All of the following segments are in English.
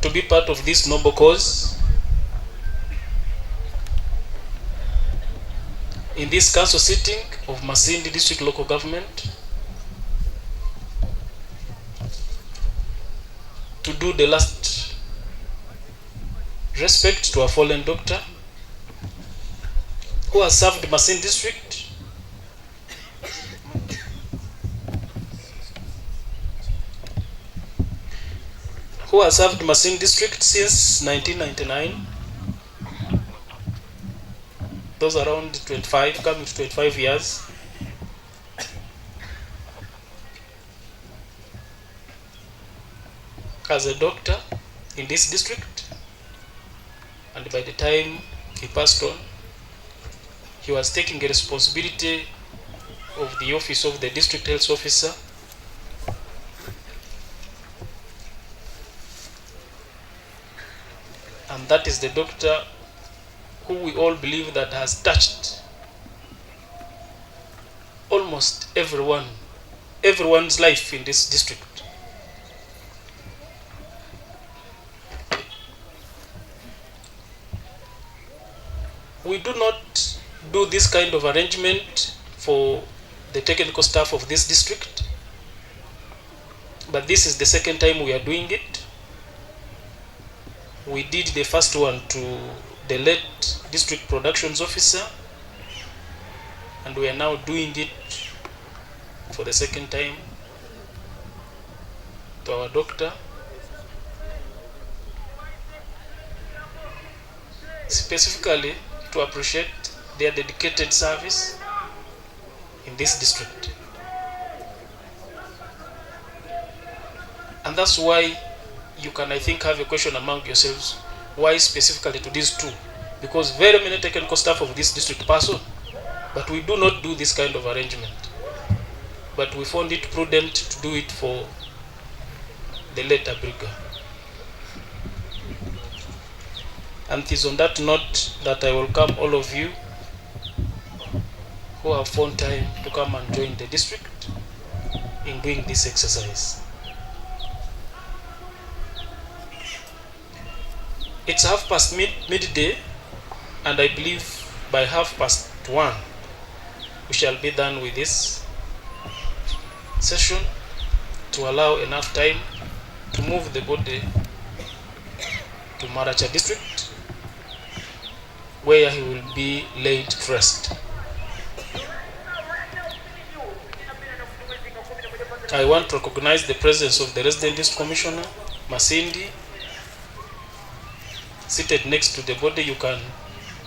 to be part of this noble cause in this council sitting of Masindi District Local Government, to do the last respect to a fallen doctor who has served Masindi District since 1999. Those around 25, coming to 25 years. As a doctor in this district, and by the time he passed on, he was taking a responsibility of the office of the district health officer, and that is the doctor who we all believe that has touched almost everyone's life in this district. We do not do this kind of arrangement for the technical staff of this district, but this is the second time we are doing it. We did the first one to the late district productions officer, and we are now doing it for the second time to our doctor, specifically to appreciate their dedicated service in this district. And that's why you can, I think, have a question among yourselves, why specifically to these two? Because very many technical staff of this district pass on, but we do not do this kind of arrangement. But we found it prudent to do it for the late Abriga. And it is on that note that I welcome all of you who have found time to come and join the district in doing this exercise. It's 1:30 midday, and I believe by 1:30 we shall be done with this session to allow enough time to move the body to Maracha district, where he will be laid to rest. I want to recognize the presence of the resident district commissioner, Masindi, seated next to the body. You can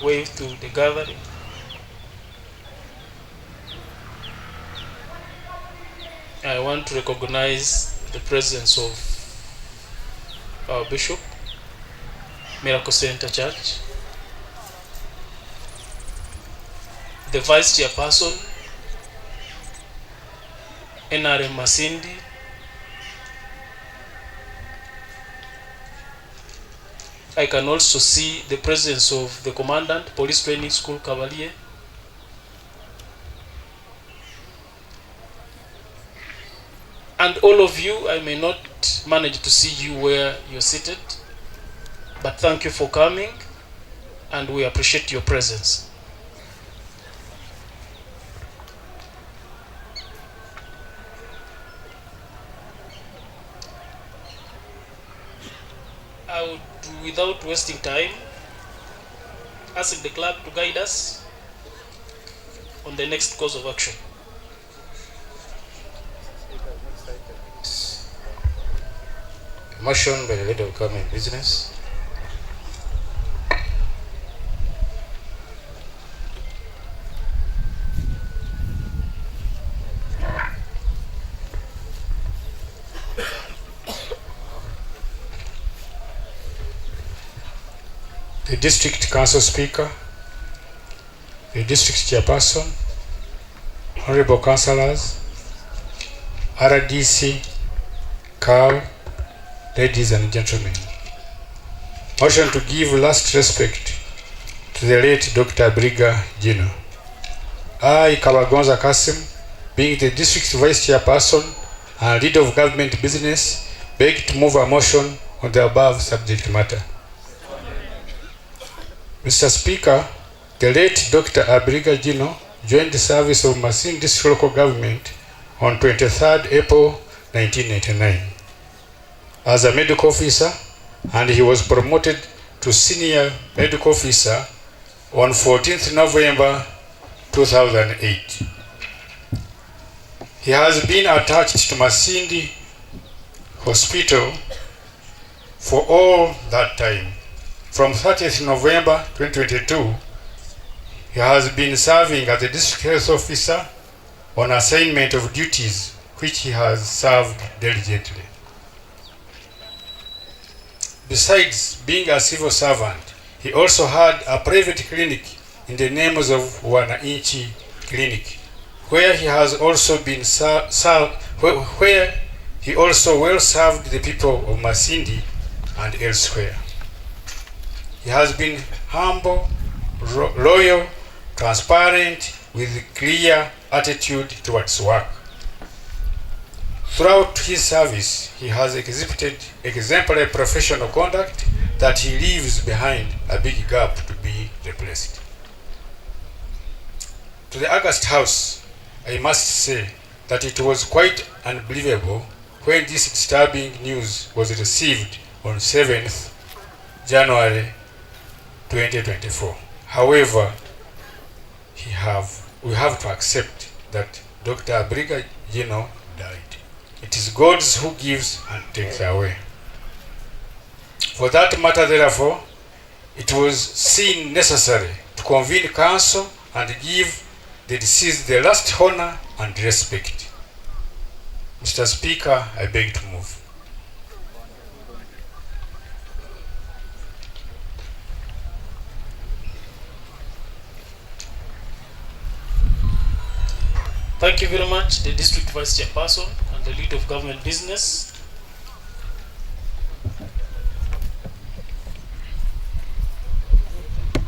wave to the gathering. I want to recognize the presence of our Bishop, Miracle Center Church, the Vice Chairperson, NRM Masindi, I can also see the presence of the Commandant, Police Training School Cavalier, and all of you. I may not manage to see you where you're seated, but thank you for coming, and we appreciate your presence. I would, without wasting time, ask the clerk to guide us on the next course of action. Motion by the Leader of Government Business. The District Council Speaker, the District Chairperson, Honorable Councillors, RDC, CAL, ladies and gentlemen. Motion to give last respect to the late Dr. Briga Gino. I, Kabagonza Kasim, being the District Vice Chairperson and Leader of Government Business, beg to move a motion on the above subject matter. Mr. Speaker, the late Dr. Abriga Gino joined the service of Masindi local government on 23rd April 1999 as a medical officer, and he was promoted to senior medical officer on 14th November 2008. He has been attached to Masindi Hospital for all that time. From 30th November 2022, he has been serving as a district health officer on assignment of duties which he has served diligently. Besides being a civil servant, he also had a private clinic in the names of Wananchi Clinic, where he has also been where he also well served the people of Masindi and elsewhere. He has been humble, loyal, transparent, with a clear attitude towards work. Throughout his service, he has exhibited exemplary professional conduct that he leaves behind a big gap to be replaced. To the August House, I must say that it was quite unbelievable when this disturbing news was received on 7th January 2024. However, we have to accept that Dr. Abriga Gino died. It is God who gives and takes away. For that matter, therefore, it was seen necessary to convene council and give the deceased the last honor and respect. Mr. Speaker, I beg to move. Thank you very much, the District Vice Chairperson and the Lead of Government Business.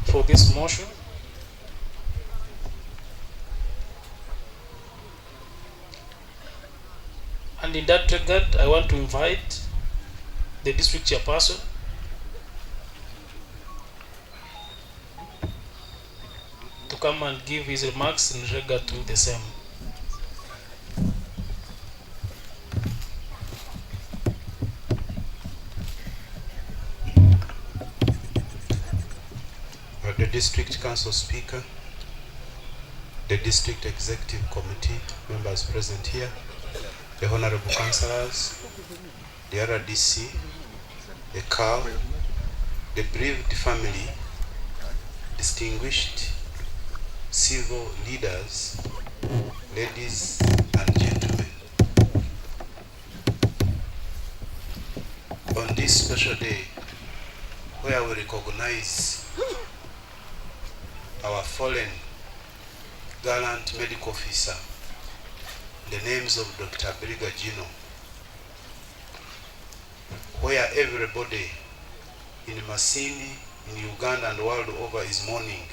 For this motion. And in that regard, I want to invite the District Chairperson to come and give his remarks in regard to the same. The District Council Speaker, the District Executive Committee members present here, the Honorable Councillors, the RDC, the CAL, the bereaved family, distinguished civil leaders, ladies and gentlemen. On this special day, where we recognize our fallen gallant medical officer, the names of Dr. Abriga Gino, where everybody in Masindi, in Uganda and world over is mourning,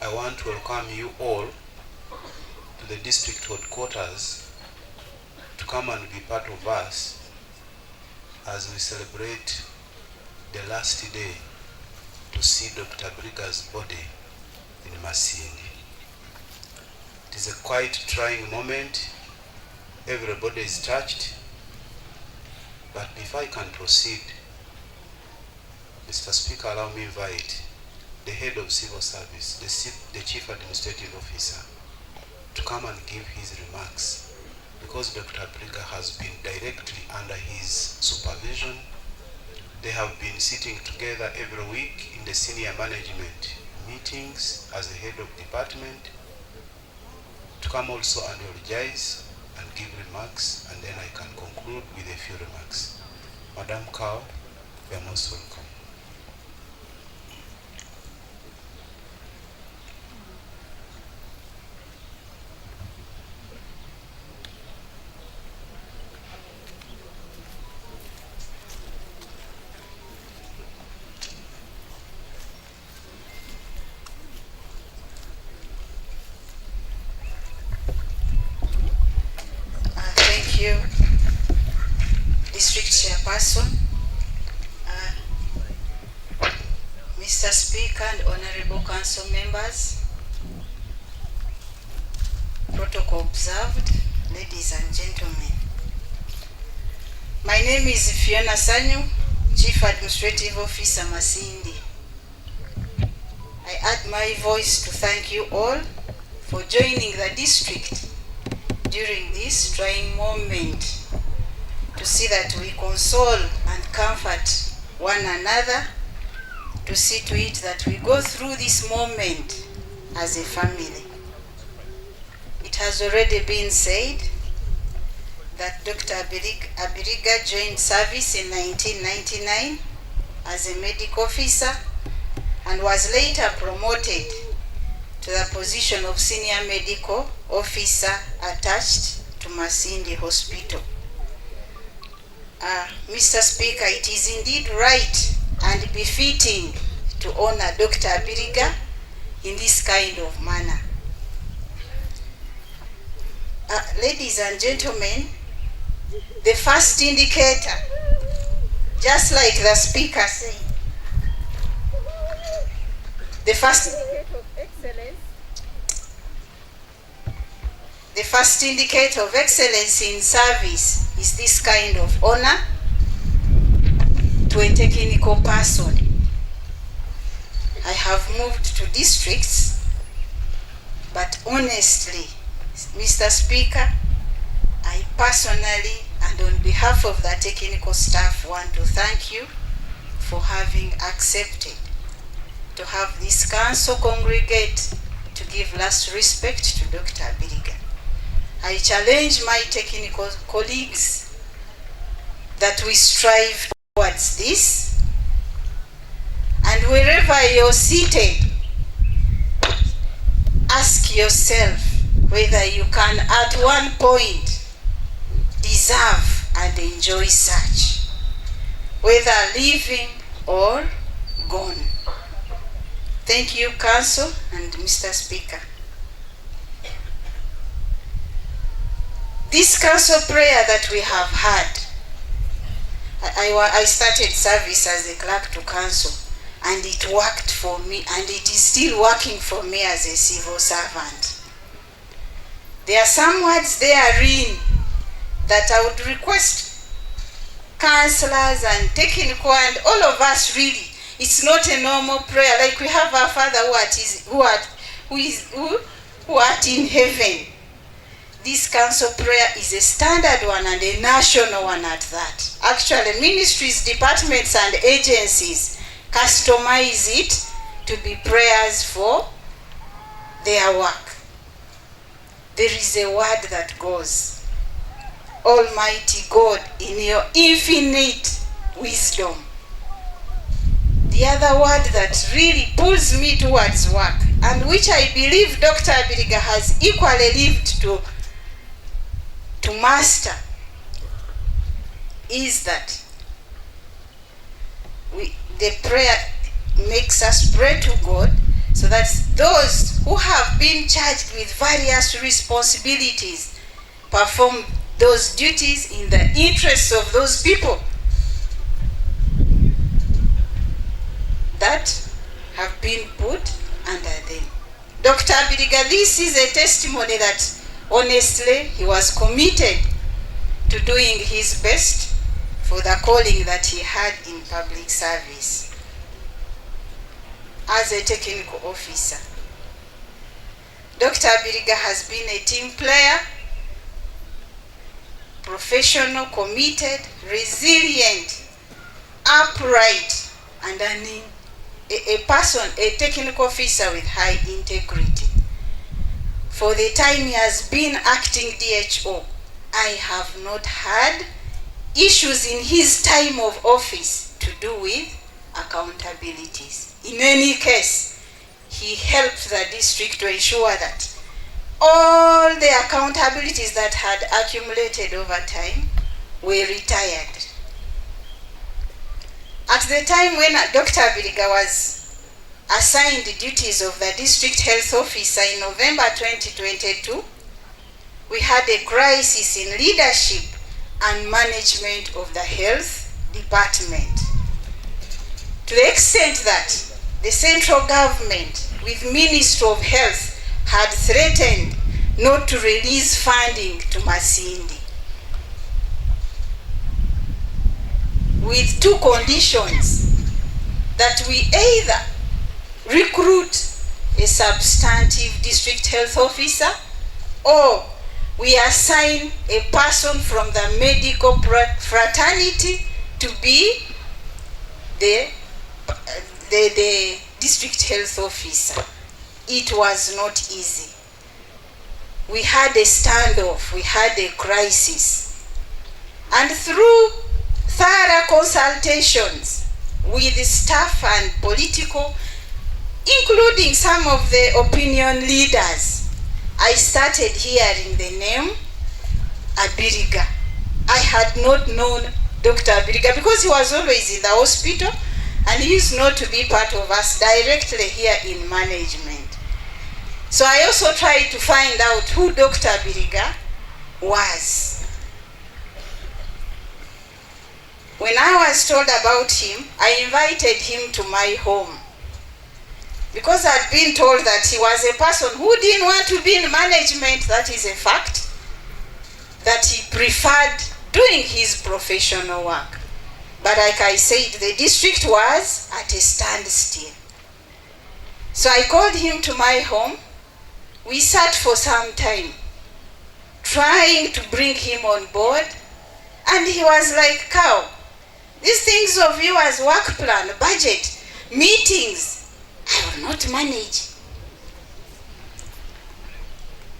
I want to welcome you all to the district headquarters to come and be part of us as we celebrate the last day to see Dr. Abriga's body in Masindi. It is a quite trying moment. Everybody is touched. But before I can proceed, Mr. Speaker, allow me invite the head of civil service, the chief administrative officer, to come and give his remarks, because Dr. Abriga has been directly under his supervision. They have been sitting together every week in the senior management meetings as the head of department, to come also and eulogize and give remarks, and then I can conclude with a few remarks. Madam Kao, you are most welcome. Thank you, District Chairperson, Mr. Speaker and Honorable Council members, protocol observed, ladies and gentlemen. My name is Fiona Sanyu, Chief Administrative Officer, Masindi. I add my voice to thank you all for joining the district during this trying moment, to see that we console and comfort one another, to see to it that we go through this moment as a family. It has already been said that Dr. Abiriga joined service in 1999 as a medical officer and was later promoted to the position of senior medical officer attached to Masindi Hospital. Mr. Speaker, it is indeed right and befitting to honor Dr. Abiriga in this kind of manner. Ladies and gentlemen, the first indicator, just like the speaker said, the first indicator of excellence in service is this kind of honor to a technical person. I have moved to districts, but honestly, Mr. Speaker, I personally and on behalf of the technical staff want to thank you for having accepted to have this council congregate to give last respect to Dr. Abiriga. I challenge my technical colleagues that we strive towards this, and wherever you're seated, ask yourself whether you can at one point deserve and enjoy such, whether living or gone. Thank you, Council and Mr. Speaker. This council prayer that we have had, I started service as a clerk to council, and it worked for me, and it is still working for me as a civil servant. There are some words therein that I would request councillors and technical and all of us really. It's not a normal prayer like we have our Father who art in heaven. This council prayer is a standard one and a national one at that. Actually, ministries, departments and agencies customize it to be prayers for their work. There is a word that goes, Almighty God, in your infinite wisdom. The other word that really pulls me towards work, and which I believe Dr. Abiriga has equally lived to master, is that the prayer makes us pray to God so that those who have been charged with various responsibilities perform those duties in the interests of those people that have been put under them. Dr. Abiriga, this is a testimony that honestly he was committed to doing his best for the calling that he had in public service as a technical officer. Dr. Abiriga has been a team player, professional, committed, resilient, upright, and a person, a technical officer with high integrity. For the time he has been acting DHO, I have not had issues in his time of office to do with accountabilities. In any case, he helped the district to ensure that all the accountabilities that had accumulated over time were retired. At the time when Dr. Abiriga was assigned the duties of the district health officer in November 2022, we had a crisis in leadership and management of the health department, to the extent that the central government with Ministry of Health had threatened not to release funding to Masindi, with two conditions: that we either recruit a substantive district health officer or we assign a person from the medical fraternity to be the district health officer. It was not easy. We had a standoff, we had a crisis. And through thorough consultations with the staff and political, including some of the opinion leaders, I started hearing the name Abiriga. I had not known Dr. Abiriga because he was always in the hospital and he used not to be part of us directly here in management. So I also tried to find out who Dr. Abiriga was. When I was told about him, I invited him to my home, because I'd been told that he was a person who didn't want to be in management. That is a fact. That he preferred doing his professional work. But like I said, the district was at a standstill. So I called him to my home. We sat for some time, trying to bring him on board. And he was like, "Cow, these things of you as work plan, budget, meetings, I will not manage."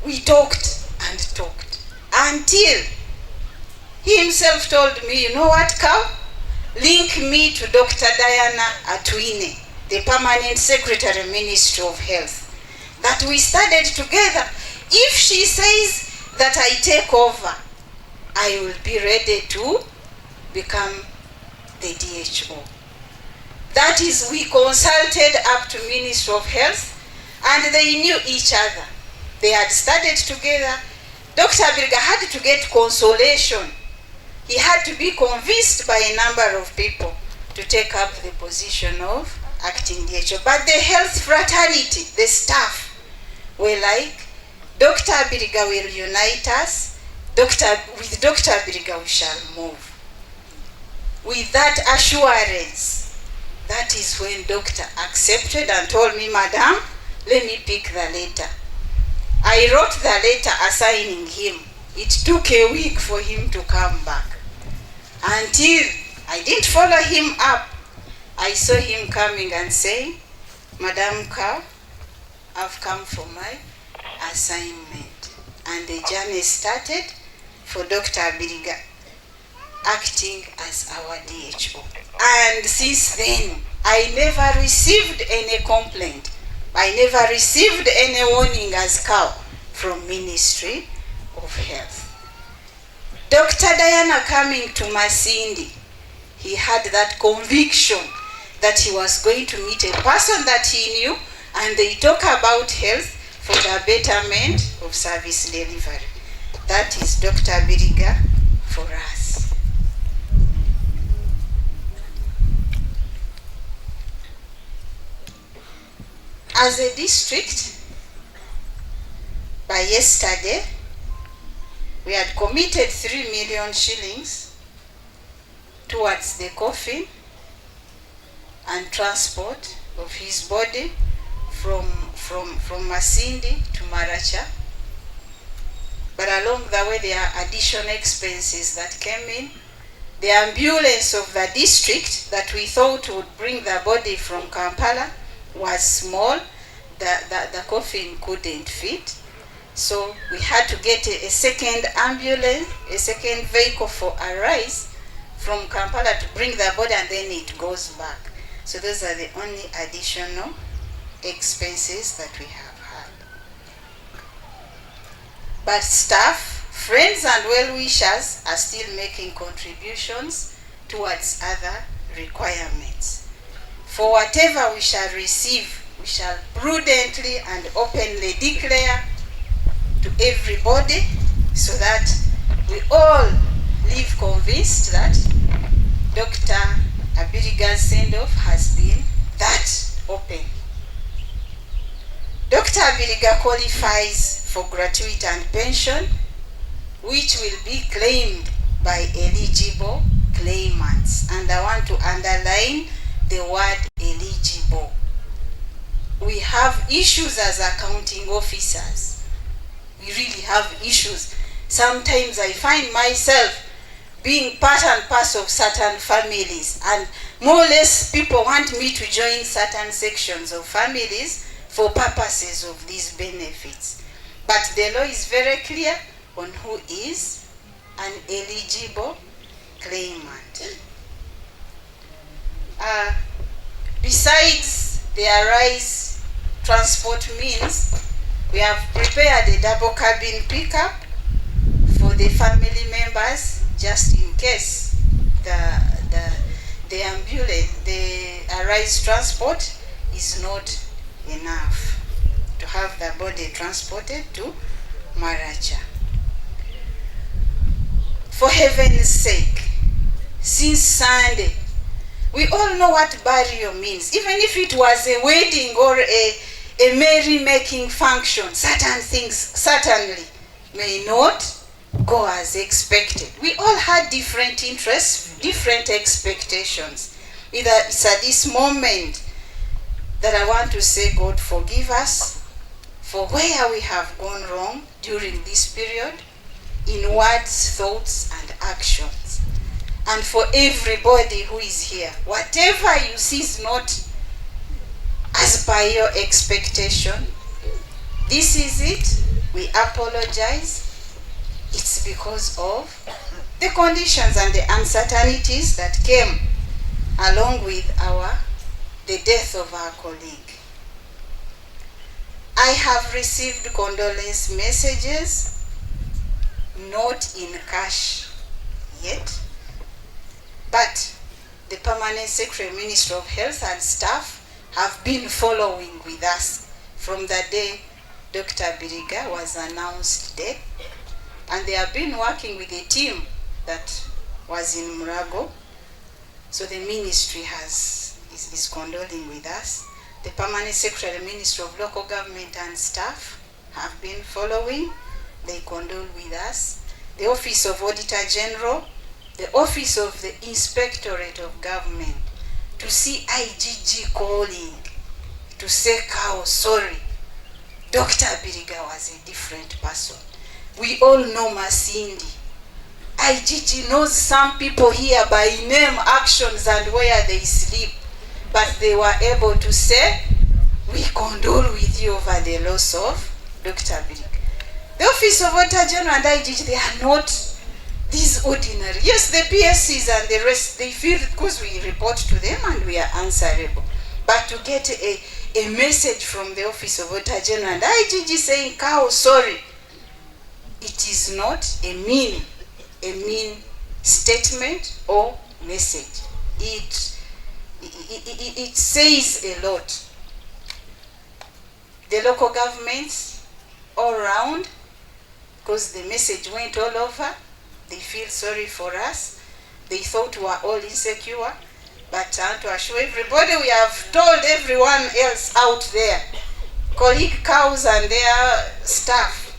We talked and talked until he himself told me, "You know what, Cow? Link me to Dr. Diana Atwine, the Permanent Secretary, Ministry of Health, that we studied together. If she says that I take over, I will be ready to become the DHO." That is, we consulted up to Ministry of Health, and they knew each other. They had studied together. Dr. Abiriga had to get consolation. He had to be convinced by a number of people to take up the position of acting DHO. But the health fraternity, the staff, were like, "Dr. Abiriga will unite us. With Dr. Abiriga we shall move." With that assurance, that is when doctor accepted and told me, "Madam, let me pick the letter." I wrote the letter assigning him. It took a week for him to come back. Until I didn't follow him up, I saw him coming and saying, "Madam Cow, I've come for my assignment." And the journey started for Dr. Abiriga acting as our DHO. And since then, I never received any complaint. I never received any warning as Cow from Ministry of Health. Dr. Diana coming to Masindi, he had that conviction that he was going to meet a person that he knew, and they talk about health for the betterment of service delivery. That is Dr. Abiriga for us. As a district, by yesterday, we had committed 3 million shillings towards the coffin and transport of his body from Masindi to Maracha. But along the way, there are additional expenses that came in. The ambulance of the district that we thought would bring the body from Kampala was small. The coffin couldn't fit. So we had to get a second ambulance, a second vehicle for a rise from Kampala to bring the body, and then it goes back. So those are the only additional expenses that we have had. But staff, friends and well-wishers are still making contributions towards other requirements. For whatever we shall receive, we shall prudently and openly declare to everybody, so that we all live convinced that Dr. Abiriga's send-off has been that open. Dr. Abiriga qualifies for gratuity and pension, which will be claimed by eligible claimants. And I want to underline the word eligible. We have issues as accounting officers. We really have issues. Sometimes I find myself being part and parcel of certain families, and more or less people want me to join certain sections of families for purposes of these benefits. But the law is very clear on who is an eligible claimant. Besides the arise transport means, we have prepared a double cabin pickup for the family members, just in case the ambulance, the arise transport is not enough to have the body transported to Maracha. For heaven's sake, since Sunday, we all know what burial means. Even if it was a wedding or a merry-making function, certain things certainly may not go as expected. We all had different interests, different expectations. It's at this moment that I want to say, God, forgive us for where we have gone wrong during this period in words, thoughts, and actions. And for everybody who is here, whatever you see is not as per your expectation, this is it. We apologize. It's because of the conditions and the uncertainties that came along with the death of our colleague. I have received condolence messages, not in cash yet, but the Permanent Secretary, Ministry of Health and staff have been following with us from the day Dr. Abiriga was announced dead, and they have been working with a team that was in Murago. So the ministry is condoling with us. The Permanent Secretary, Ministry of Local Government and Staff have been following. They condole with us. The Office of Auditor General, the Office of the Inspectorate of Government, to see IGG calling to say, "Cow, sorry, Dr. Abiriga was a different person." We all know Masindi. IGG knows some people here by name, actions, and where they sleep. But they were able to say, "We condole with you over the loss of Dr. Abiriga." The Office of Auditor General and IGG, they are not these ordinary. Yes, the PSCs and the rest, they feel because we report to them and we are answerable. But to get a message from the Office of Auditor General and IGG saying, "Cow, sorry," it is not a mean statement or message. It says a lot. The local governments all around, because the message went all over, they feel sorry for us. They thought we were all insecure, but to assure everybody, we have told everyone else out there, colleague cows and their staff,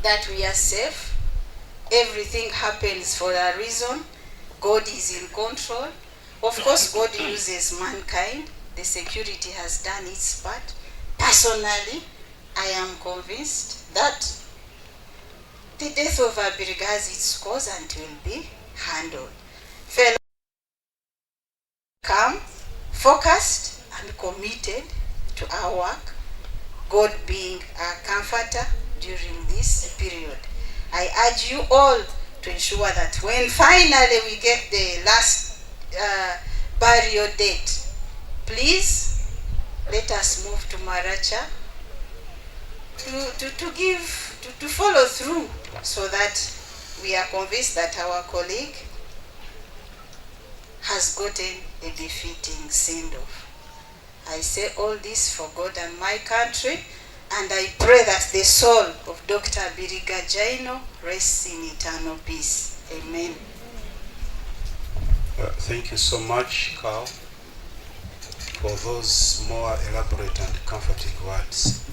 that we are safe. Everything happens for a reason. God is in control. Of course, God uses mankind. The security has done its part. Personally, I am convinced that the death of Abiriga has its cause and will be handled. Fellow, calm, focused, and committed to our work, God being our comforter during this period. I urge you all to ensure that when finally we get the last burial date, please let us move to Maracha to follow through, so that we are convinced that our colleague has gotten a befitting send-off. I say all this for God and my country, and I pray that the soul of Dr. Abiriga Jaino rests in eternal peace. Amen. Thank you so much, Carl, for those more elaborate and comforting words.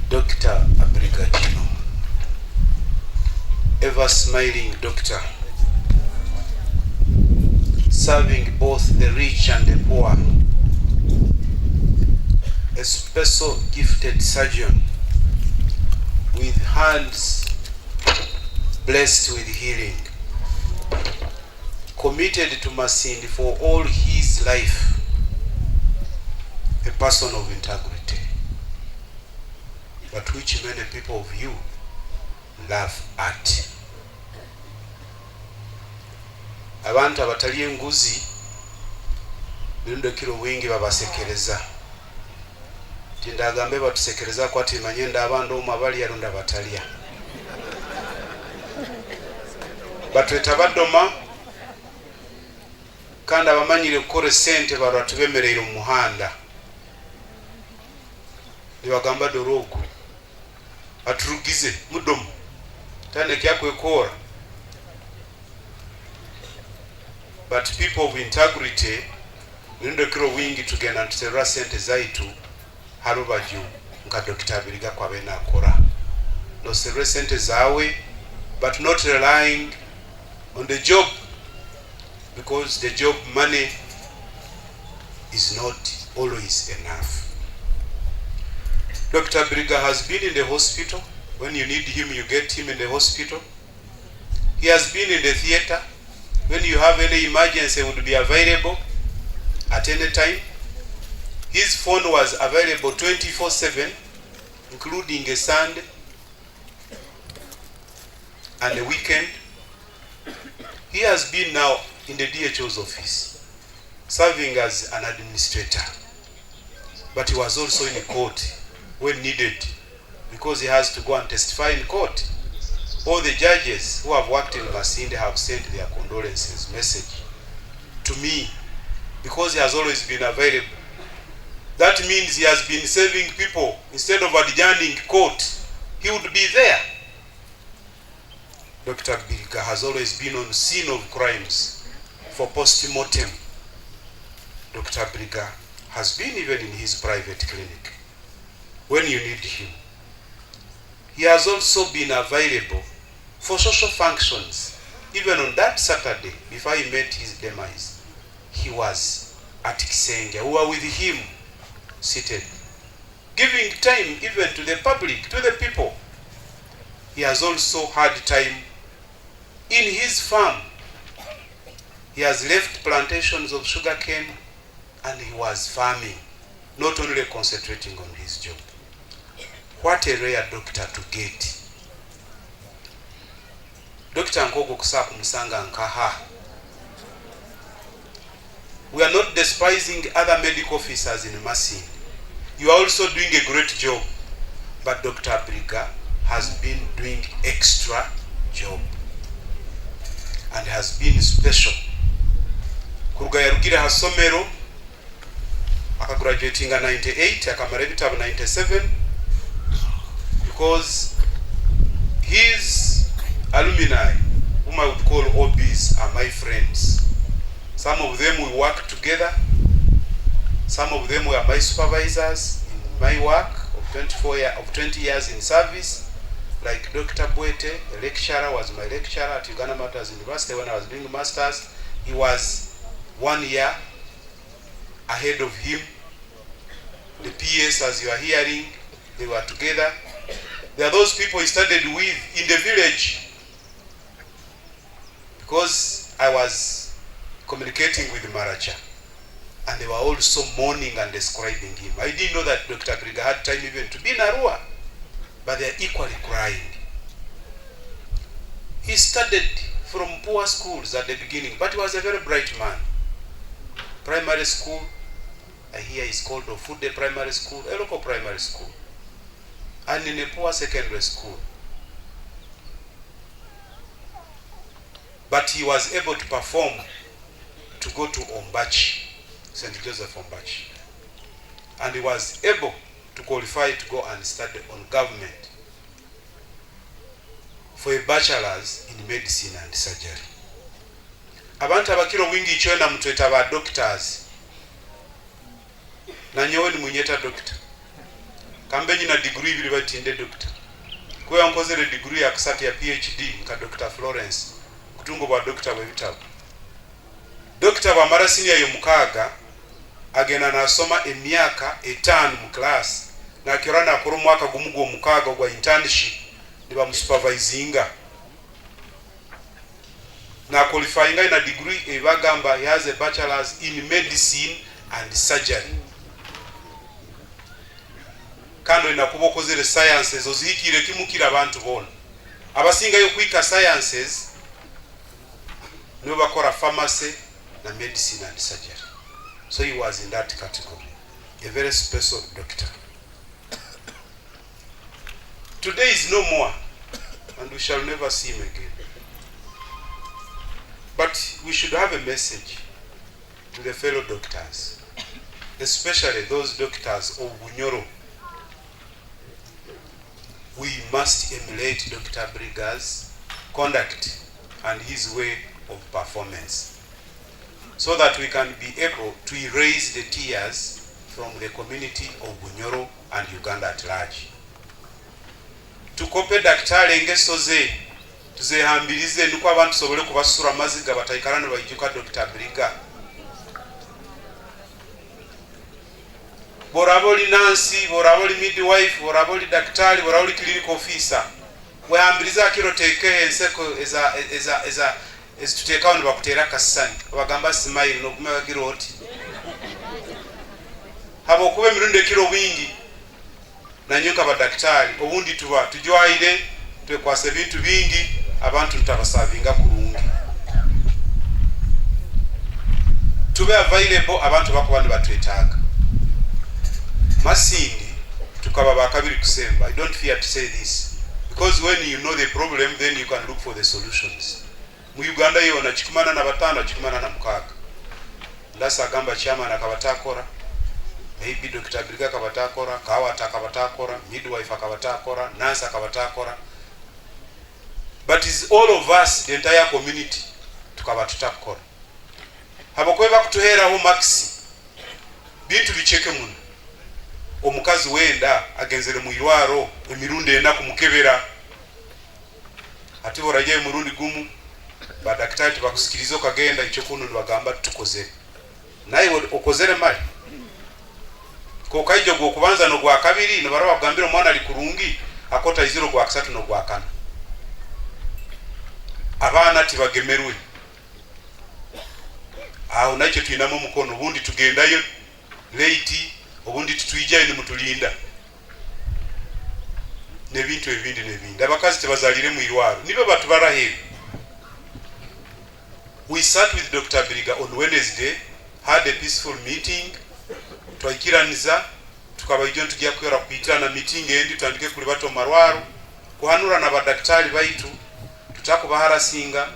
Dr. Abrigagino, ever smiling doctor, serving both the rich and the poor, a special gifted surgeon with hands blessed with healing, committed to Masindi for all his life, a person of integrity, but which many people of you laugh at. Abantu abatali enguzi birundo kilo wingi babasekereza tindagambe batusekereza kwati manyenda abandi omu abali yaronda batalya batweta badoma kandi abamanyire okukora sente baratubemereire mu muhanda nibagamba dorogo aturugize mudomo tane kyakwekora. But people of integrity birundo kilo wingi tugenda ntutera sente zaitu harubaju nka Dr. Abiriga kwa bena akora no serve sente zawe, but not relying on the job, because the job money is not always enough. Dr. Abiriga has been in the hospital. When you need him, you get him in the hospital. He has been in the theater. When you have any emergency, he would be available at any time. His phone was available 24/7, including a Sunday and a weekend. He has been now in the DHO's office, serving as an administrator. But he was also in court when needed, because he has to go and testify in court. All the judges who have worked in Masindi have sent their condolences message to me, because he has always been available. That means he has been saving people. Instead of adjourning court, he would be there. Dr. Abiriga has always been on scene of crimes for post-mortem. Dr. Abiriga has been even in his private clinic when you need him. He has also been available for social functions. Even on that Saturday, before he met his demise, he was at Kisenga. We were with him, seated, giving time even to the public, to the people. He has also had time in his farm. He has left plantations of sugarcane and he was farming, not only concentrating on his job. What a rare doctor to get. Dr. Nkogo kusaku musanga nkaha. We are not despising other medical officers in Masindi. You are also doing a great job. But Dr. Abiriga has been doing extra job and has been special. Kuruga yarugire hasomero akagraduating in 98, akamara ebitabo 97, because his alumni, whom I would call OBs, are my friends. Some of them we work together. Some of them were my supervisors in my work of 20 years in service. Like Dr. Bwete, a lecturer, was my lecturer at Uganda Matters University when I was doing masters. He was 1 year ahead of him. The PS, as you are hearing, they were together. There are those people he studied with in the village, because I was communicating with Maracha, and they were also mourning and describing him. I didn't know that Dr. Abiriga had time even to be in Arua, but they are equally crying. He studied from poor schools at the beginning, but he was a very bright man. Primary school, I hear is called Ofude Primary School, a local primary school, and in a poor secondary school. But he was able to perform to go to Ombachi, St. Joseph Ombachi. And he was able to qualify to go and study on government for a bachelor's in medicine and surgery. abantu abakiro wingi ichwena mtweta ba doctors na nyewe ni munyeta doctor kambenyi na degree bili batinde doctor kwa nkozere degree ya kusati ya PhD nka Dr. Florence kutungo bwa doctor bwe bitabu doctor ba mara senior yo mukaga agena nasoma emyaka 5 mu class na kirana akoro mwaka gumugo mukaga gwa internship niba musupervisinga na qualifying na degree ebagamba he has a bachelor's in medicine and surgery kando inakubokozere sciences ozikire kimukira abantu bona abasinga yo kwika sciences no bakora pharmacy na medicine and surgery. So he was in that category, a very special doctor. Today is no more, and we shall never see him again. But we should have a message to the fellow doctors, especially those doctors of Bunyoro. We must emulate Dr. Briga's conduct and his way of performance, so that we can be able to erase the tears from the community of Bunyoro and Uganda at large. Tukope daktari ngesoze tuzehambirize nuko abantu sobole kubasura maziga batayikarana bayijuka Dr. Briga. Boraboli Nancy, boraboli midwife, boraboli daktari, boraboli clinic officer. Wehambiriza akiro teke enseko eza tuteka ono bakutera kasani bagamba smile no kumeka kiroti habo kube mirundi kiro wingi na nyoka badaktari obundi tuba tujwaire twekwase ebintu bingi abantu tutabasavinga kurungi tube available abantu bakubandi batwetaga Masindi tukaba bakabiri kusemba. I don't fear to say this because when you know the problem then you can look for the solutions. Mu Uganda yo na chikumana na batano chikumana na mukaga ndasa agamba chairman akabatakora maybe Dr. Briga akabatakora kawa atakabatakora midwife akabatakora nurse akabatakora but is all of us the entire community tukabatutakora habo kweba kutuhera ho maxi bintu bicheke muno omukazi wenda agenzere mu irwaro emirundi enda kumukebera ati boraje murundi gumu badaktari bakusikirizo kagenda icho kuno bagamba tukozere naye okozere mali ko kaijo go kubanza no gwa kabiri no baraba bagambira mwana ali kurungi akota iziro gwa kasatu no gwa kana abana tibagemerwe aho nacho twinamo mukono bundi tugendayo late obundi tutuijaye ni mutulinda ne bintu ebindi abakazi tebazalire mu irwaro nibe batubara hebi. We sat with Dr. Briga on Wednesday, had a peaceful meeting. Twakiraniza tukabayijo tugiye kwera kuitirana meeting endi twandike kuli bato marwaro kuhanura na badaktari baitu tutakubahara singa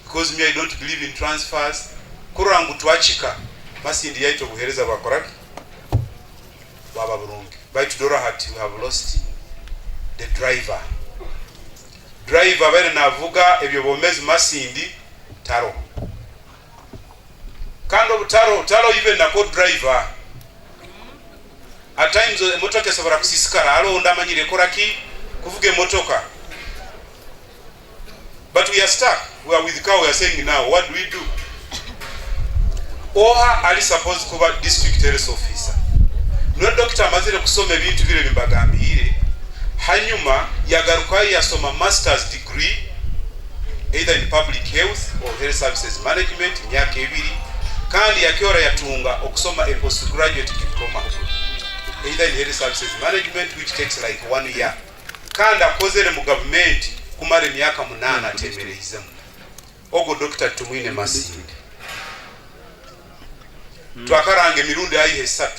because me I don't believe in transfers kurangu twachika Masindi yaito buhereza bakoraki baba burungi baitu dora hati we have lost the driver bere navuga ebyo bomezi Masindi taro kando taro even na co driver at times motoka sabara kusisikara alo ndamanyire koraki kuvuge motoka but we are stuck. We are with the car. We are saying now what do we do? Oha ali supposed kuba district health officer no doctor amazire kusoma ebintu bire bimbagambire hanyuma yagaruka yasoma master's degree either in public health or health services management myaka ebiri kandi yakiora yatunga okusoma a postgraduate diploma either in health services management which takes like 1 year kandi akozere mu government kumare myaka 8 atemerezemu ogo Dr. Tumwine Masindi twakarange mirundi ayihe 3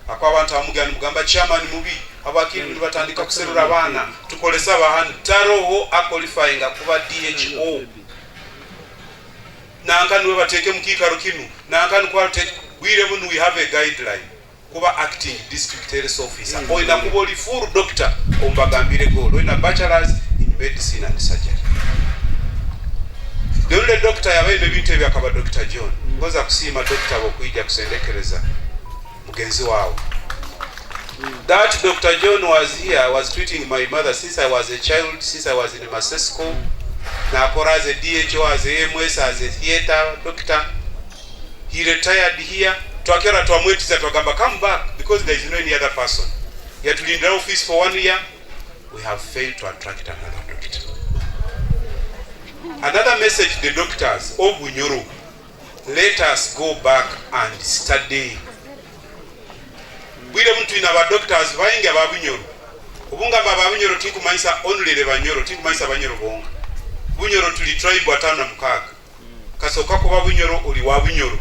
akwa abantu amugana mugamba chairman mubi abakiri batandika kuserura abana tukolesa abahani taroho qualifying kuba DHO nankani we bateke mukikaro kinu nankani kwa wire mun we have a guideline kuba acting district health officer oina kuboli full doctor ombagambire golo oina bachelor's in medicine and surgery doctor yabaye nebintu ebyo akaba Dr. John ngoza kusiima doctor bokwijja kusendekereza mugenzi waawo. That Dr. John was here, was treating my mother since I was a child, since I was in Masindi. Nakora as a DHO, as a MS, as a theater doctor. He retired here. Twakera twamwetiza twagamba come back because there is no any other person. Yet to leave the office for 1 year, we have failed to attract another doctor. Another message to the doctors of Bunyoro, let us go back and study. Bwire muntu ina ba doctors bayinga ba Bunyoro. Obunga ba Bunyoro tikumaisa only le Banyoro, tikumaisa Banyoro bonga. Bunyoro tuli tribe atana mukaga. Kasoka ko ba Bunyoro oli wa Bunyoro.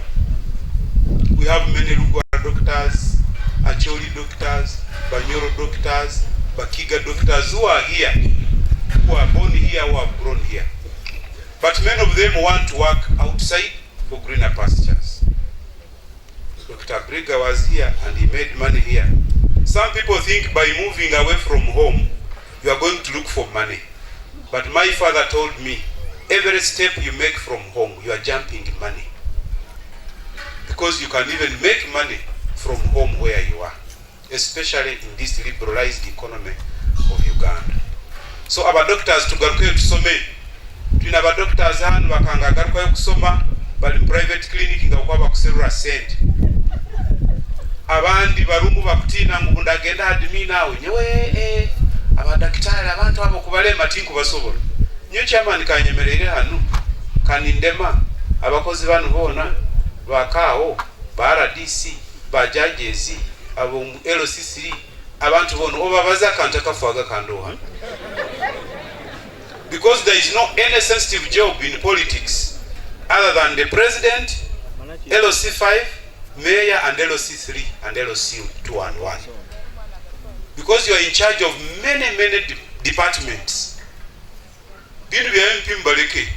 We have many Lugwa doctors, Acholi doctors, Banyoro doctors, Bakiga doctors who are here, who are born here, who have grown here. But many of them want to work outside for greener pastures. Dr. Briga was here and he made money here. Some people think by moving away from home, you are going to look for money. But my father told me, every step you make from home, you are jumping in money. Because you can even make money from home where you are, especially in this liberalized economy of Uganda. So our doctors tugaruke tusome. Tuna ba doctors hanu bakanga garuka kusoma bali private clinic nga kwaba kuserura sente. Abandi barumu bakutina ngo ndagenda admin nawe nyewe abadaktari abantu abo kubale matinku basobola. Nyo chairman kanyemerere hanu kanindema abakozi banu bona bakao ba RDC ba judges abo LCC abantu bono obabaza kantaka faga kandoha. Because there is no any sensitive job in politics other than the president, LOC5, mayor and LOC3 and LOC2 and 1. Because you are in charge of many departments. Bintu bya MP mbaleke.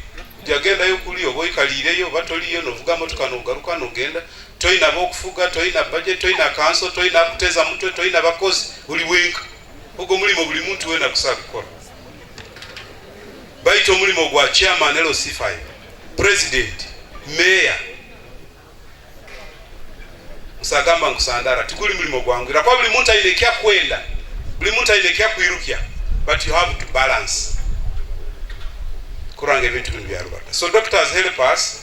Jagenda yokuli oboyikalireyo batoliyo novuga motoka no garuka no genda toyina bokufuga toyina budget toyina council toyina kuteza mutwe toyina bakozi uli wenka. Ugo mulimo buli muntu wena kusakora. Baito mulimo gwa chairman LOC5, president, mayor. Musagamba nkusandara tikuli mulimo gwangu. Ra kwa buli muntu ayilekya kwenda. Buli muntu ayilekya kuirukya. But you have to balance. Kurange bintu bintu bya rubata. So doctors help us.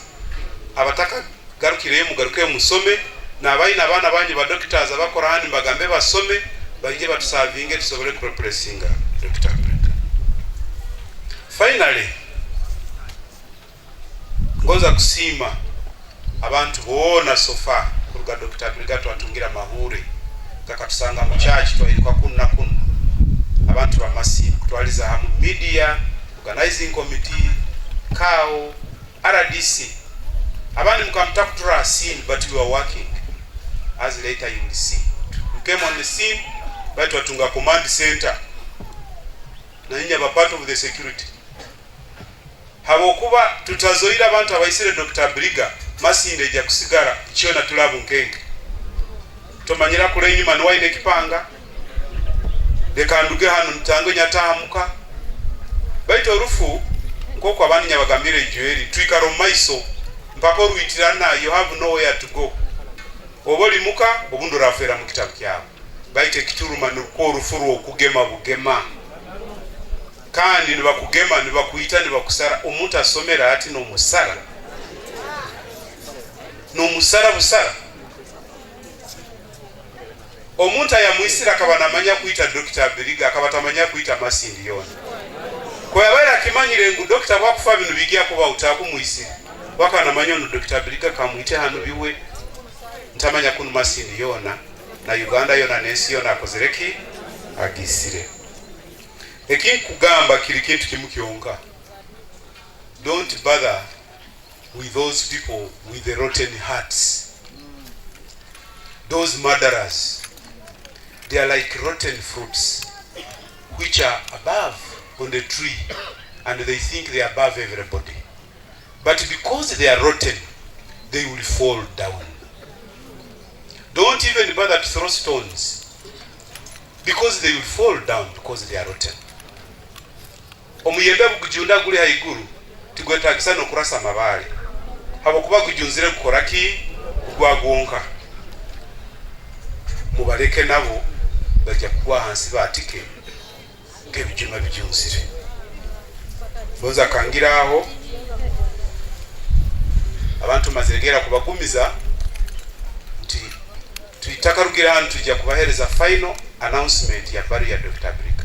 Abataka garukire mugaruke musome na abaina abana banyu ba doctors abakora handi bagambe basome bajye batusavinge tusobole kurepressinga Dr. Finally, ngoza kusima abantu bona sofa kuruga Dr. Brigato atungira mahure kakatusanga mu church twalikuwa kunna abantu ba Masindi kutwaliza hamu media organizing committee kao RDC abandi mukamtakutura scene but we were working as later you will see. We came on the scene but watunga command center na nyinyi ba part of the security. Habokuba tutazoira abantu abayisire Dr. Briga Masindi ejja kusigara kyona tulabu nkenge. Tomanyira kule nyuma nwaine kipanga. Dekanduge hanu ntango nyatamuka. Baito rufu nkoko abandi nyabagambire ijweri twikaro maiso mpaka ruitirana you have nowhere to go. Oboli muka obundo rafera mu kitabu kyabo. Baite kituruma nuko rufuru okugema bugema. Kandi nibakugema nibakuita nibakusara omuntu asomera ati no musara busara omuntu ayamwisira akabana manya kuita Dr. Briga akabatamanya kuita Masindi yona kwa yabera kimanyire ngu Dr. bakufa binu bigia kuba utaku muisira wakana manyo no Dr. Briga kamuite hanu biwe ntamanya kunu Masindi yona na Uganda yona nesi yona akozereki agisire. Ekin kugamba kiri kintu kimukionka. Don't bother with those people with the rotten hearts. Those murderers, they are like rotten fruits which are above on the tree and they think they are above everybody. But because they are rotten, they will fall down. Don't even bother to throw stones because they will fall down because they are rotten. Omuyembe bugujunda guli haiguru tigwetagisa n'okurasa amabaale habwokuba gujunzire gukora ki gwagwonka mubaleke nabo bajja kuba hansi batike ng'ebijuma bijunzire boza kangiraho abantu maziregera kubagumiza nti tuyitakarugira hano tujja kubahereza final announcement ya bari ya Dr. Briga.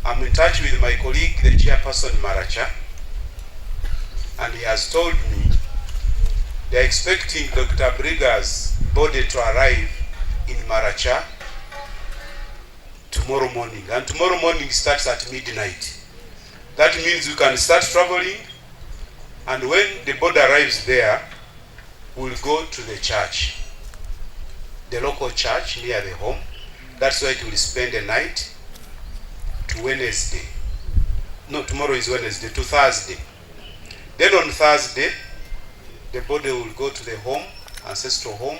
I'm in touch with my colleague, the chairperson Maracha, and he has told me they are expecting Dr. Briga's body to arrive in Maracha tomorrow morning, and tomorrow morning starts at midnight. That means we can start traveling, and when the body arrives there, we'll go to the church, the local church near the home. That's why it will spend a night to Wednesday. No, tomorrow is Wednesday, to Thursday. Then on Thursday, the body will go to the home, ancestral home,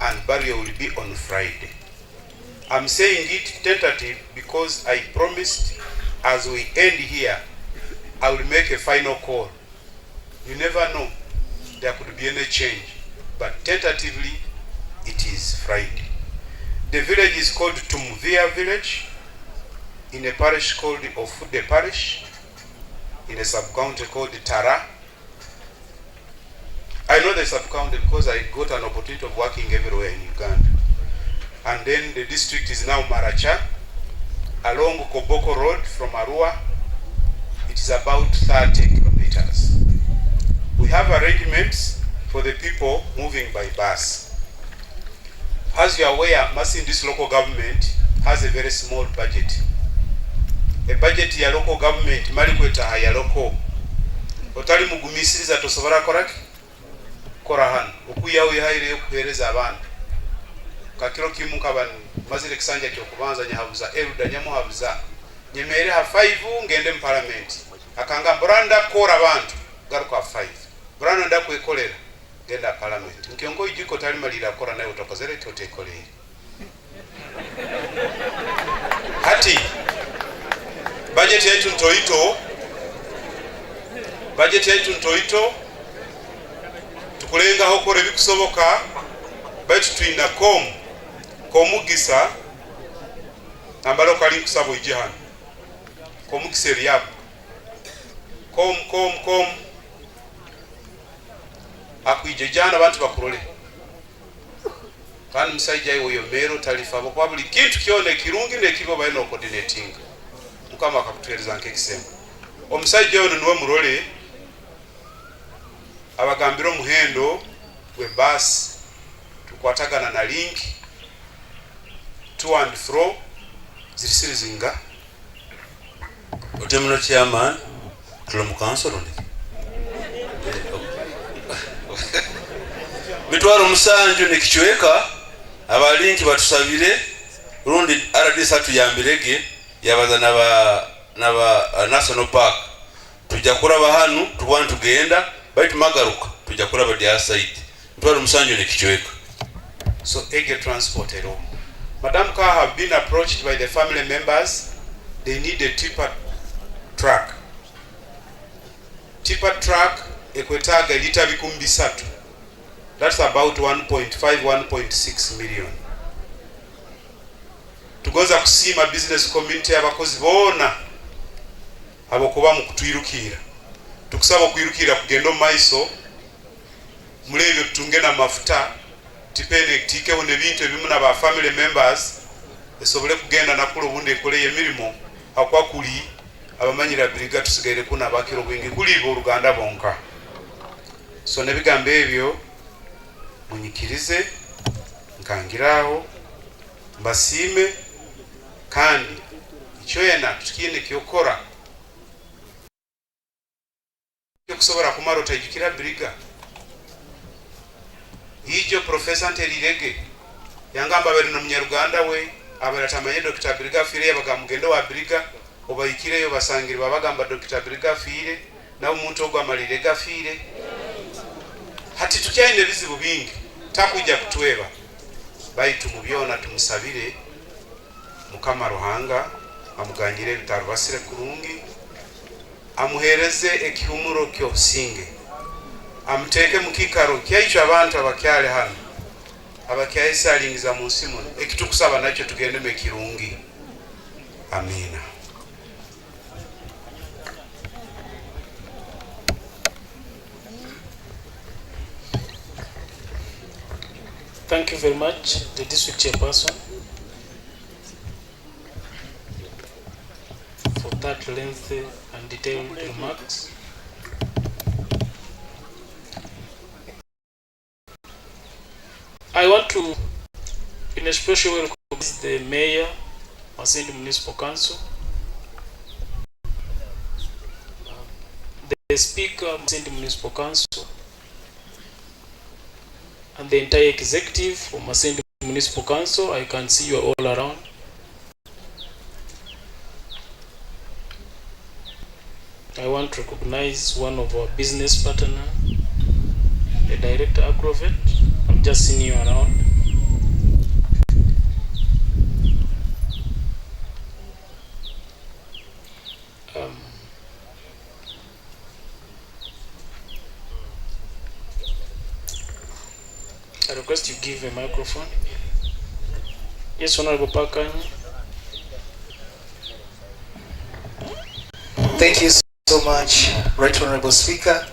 and burial will be on Friday. I'm saying it tentative because I promised as we end here, I will make a final call. You never know, there could be any change, but tentatively, it is Friday. The village is called Tumvia village, in a parish called Ofude parish, in a sub-county called Tara. I know the sub-county because I got an opportunity of working everywhere in Uganda. And then the district is now Maracha, along Koboko Road from Arua. It is about 30 kilometers. We have arrangements for the people moving by bus. As you are aware, Masindi's local government has a very small budget. A budget ya local government mali kweta haya local. Otali mugumisiriza tosobora koraki? Korahan. Okuyawe haire okuhereza abantu. Kakiro kimu kabani mazile kisanja kyokubanza nyahabuza eruda nyamuhabuza. Nyemere ha 5 ngende mu parliament. Akanga branda kora abantu garuka 5. Branda ndakwekolera genda parliament. Nkiongo ijiko tali malira kora nayo utokozere kyotekolere. Hati budget yetu ntoito tukulenga hokore bikusoboka baitu tuina komugisa ambalo kali kusabo ijihana komugisa eriyabu kom akuije jana abantu bakurole kandi musajja yoyo mero talifa bo kwabuli kintu kyone kirungi ne kibo bayino coordinating mukama akakutereza nkekisema omusajja ono niwe murole abagambiro muhendo we bus tukwatagana na link to and fro zirisizinga otemno chairman tulomu council ndi mitwaro musanju nikichweka abalinki batusabire rundi RDS atuyambirege yabaza naba national park tujja kuraba hanu tubwana tugenda baitu magaruka tujja kuraba dia site mitwaro musanju nikichweka. So ege transport ero. Madam Ka have been approached by the family members. They need a tipper truck. Tipper truck ekwetaga lita bikumbi 3. That's about 1.6 million. Tugoza kusima business community abakozi bona abokuba mu kutwirukira. Tukusaba kwirukira kugendo maiso mulebyo tunge na mafuta tipene tike one bintu ebimuna ba family members esobole kugenda nakulo bunde ekole emirimo akwa kuli abamanyira briga tusigaire kuna bakiro bwingi kuli bo Uganda bonka. So nebigambe ebyo munyikirize nkangiraho mbasime kandi icyo yena tukine kyokora kusobora kumaro tajikira briga hijo professor Nterirege yangamba bari no munyaruganda we abaratamanye Dr. Briga Fire yabaga mugendo wa briga obayikireyo basangire babagamba Dr. Briga Fire na umuntu ogwamalire gafire hati tukyaine bizibu bingi takuja kutweba baitu mubyona tumusabire mukama ruhanga amuganyire bitarubasire kurungi amuhereze ekihumuro ky'obusinge, amuteeke mu kikaro ky'ekyo abantu abakyale hano abakyayisalingiza mu nsi muno, ekitukusaba nakyo tugendemu ekirungi. Amiina. Thank you very much, the district chairperson, for that lengthy and detailed remarks. I want to, in a special way, recognize the Mayor, Masindi Municipal Council, the Speaker, Masindi Municipal Council, and the entire executive of Masindi Municipal Council. I can see you are all around. I want to recognize one of our business partners, the Director Agrovet. I'm just seeing you around. I request you give a microphone. Yes, Honorable Pakany. Thank you so much, Right Honorable Speaker.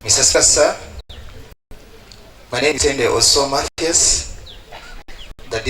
Mr. Speaker, my name is Ende also Matthias.